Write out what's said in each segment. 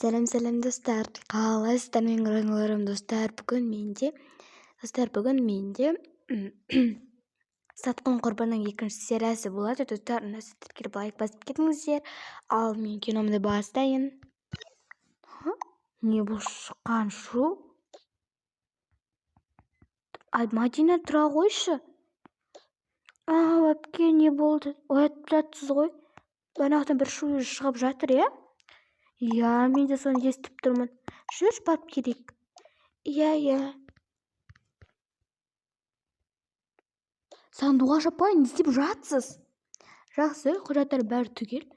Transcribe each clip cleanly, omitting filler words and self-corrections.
Сәлем достар. Қалайсыздар менің раңларым достар? Бүгін менде Сатқын құрбының екінші сериясы болады. Достар, мына сіздер келіп лайк басып кетіңіздер. Ал мен киномды бастайын. Не бұл шыққан шу? Мадина, тұра қойшы. Әпке, не болды? Оятып жатсыз ғой. Банақтан бір шу шығып жатыр, иә? Иә, мен де соны естіп тұрмын. Жүрші, барып керек. Иә. Сандуғаш апай, не істеп жатсыз? Жақсы, құжаттар бәрі түгел.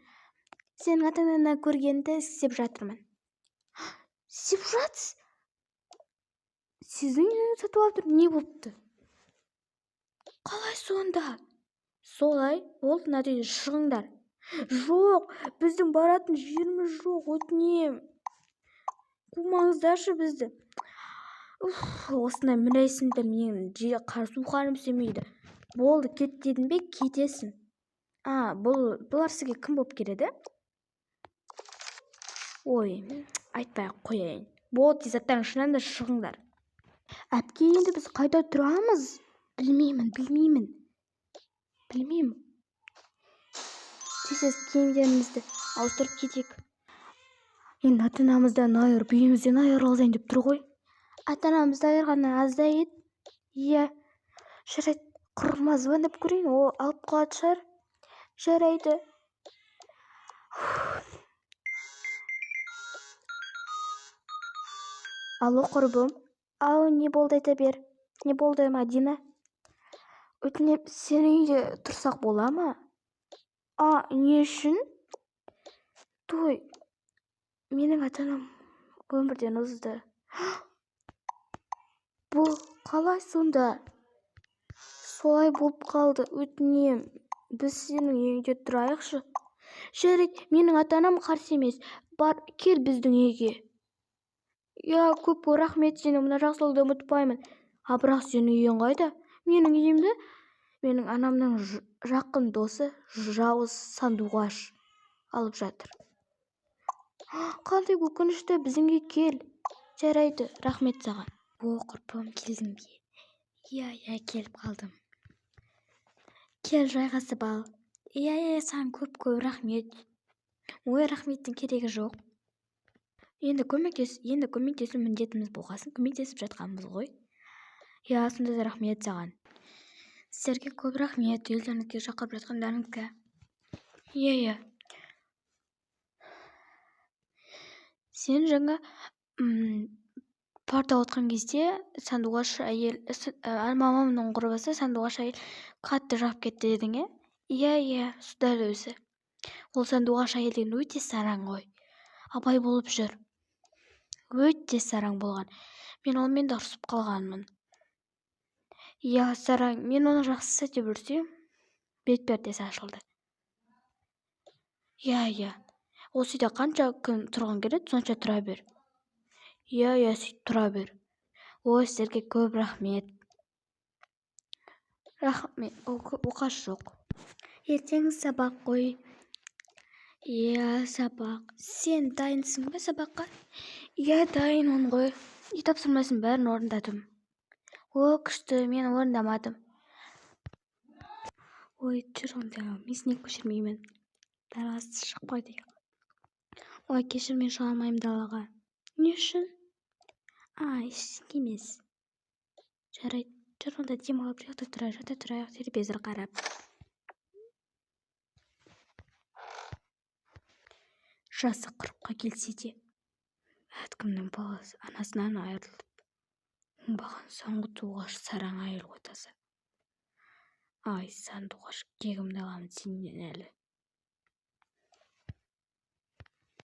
Сенің ата-анаңнан көргенді істеп жатырмын. Істеп жатсыз? Сіздің үйіңізді сатып алып тұр, не болыпты? Қалай сонда? Солай, болды, нәтиже шығыңдар. Жоқ, біздің баратын жеріміз жоқ, өтінем. Қумаңыздаршы бізді. Осындай мінайсыңдар, менің суқаным семейді. Болды, кет дедің бе, кетесің. Бұлар сізге кім болып келеді? Ой, айтпай қояйын. Болды, заттарың шыннан да шығыңдар. Әпке, енді біз қайда тұрамыз? Білмеймін. Тез киімдерімізді ауыстырып кетейік. Енді ата-анамыздан айырып, үйімізден айырылайын деп тұр ғой. Ата-анамызды айырғаннан азда еді. Иә. Жарайды, құрбыма звондап көрейін, ол алып қалатын шығар. Жарайды. Алло, құрбым. Не болды, айта бер. Не болды, Мадина? Өтінем, сенің үйде тұрсақ бола ма? Не үшін? Той. Менің ата-анам өмірден озды. Бұл қалай сонда? Солай болып қалды. Өтінем, біз сенің үйіңде тұрайықшы. Жарайды, менің ата-анам қарсы емес. Бар, кел біздің үйге. Я, көп рахмет, сені мына жақсылықты ұмытпаймын. Бірақ сенің үйің қайда? Менің үйімді менің анамның жақын досы жауыз сандуғаш алып жатыр. Қандай өкінішті, біздіңге кел. Жарайды, рахмет саған. Құрбым, келдің бе? Иә, келіп қалдым. Кел, жайғасып ал. Иә, саған көп рахмет. Ой, рахметтің керегі жоқ. Енді көмектесу міндетіміз болғасын, көмектесіп жатқанбыз ғой. Иә, сонда да рахмет саған. Сіздерге көп рахмет, үйлеріңізге шақырып жатқандарыңызға. Иә. Сен жаңа парта отқан кезде сандуғаш әйел, мамамның құрбысы сандуғаш әйел қатты жағып кетті дедің, иә? Иә, дәл өзі. Ол сандуғаш әйел деген өте сараң ғой. Абай болып жүр. Өте сараң болған. Мен онымен де ұрсып қалғанмын. Иә, сараң. Мен оны жақсы деп жүрсем, бет-пердесі ашылды. Иә. Осы үйде қанша күн тұрғың келеді, сонша тұра бер. Иә, сөйтіп тұра бер. Ой, сіздерге көп рахмет. Рахмет, оқаш жоқ. Ертең сабақ қой. Иә, сабақ. Сен дайынсың ба сабаққа? Иә, дайынмын ғой. Үй тапсырмасын бәрін орындадым. Күшті, мен орындамадым. Ой, жүр онда, мен сені көшірмеймін. Даласы шықпайды. Ой, кешір, мен шыға алмаймын далаға. Не үшін? Ештеңе емес. Жарайды, жүр онда демалып жата тұрайық, телевизор қарап. Жасы 40-қа келсе де, әркімнің баласы анасынан айырылып, оңбаған сандуғаш сараң айыр отасы. Сандуғаш, кегімді аламын сенен әлі.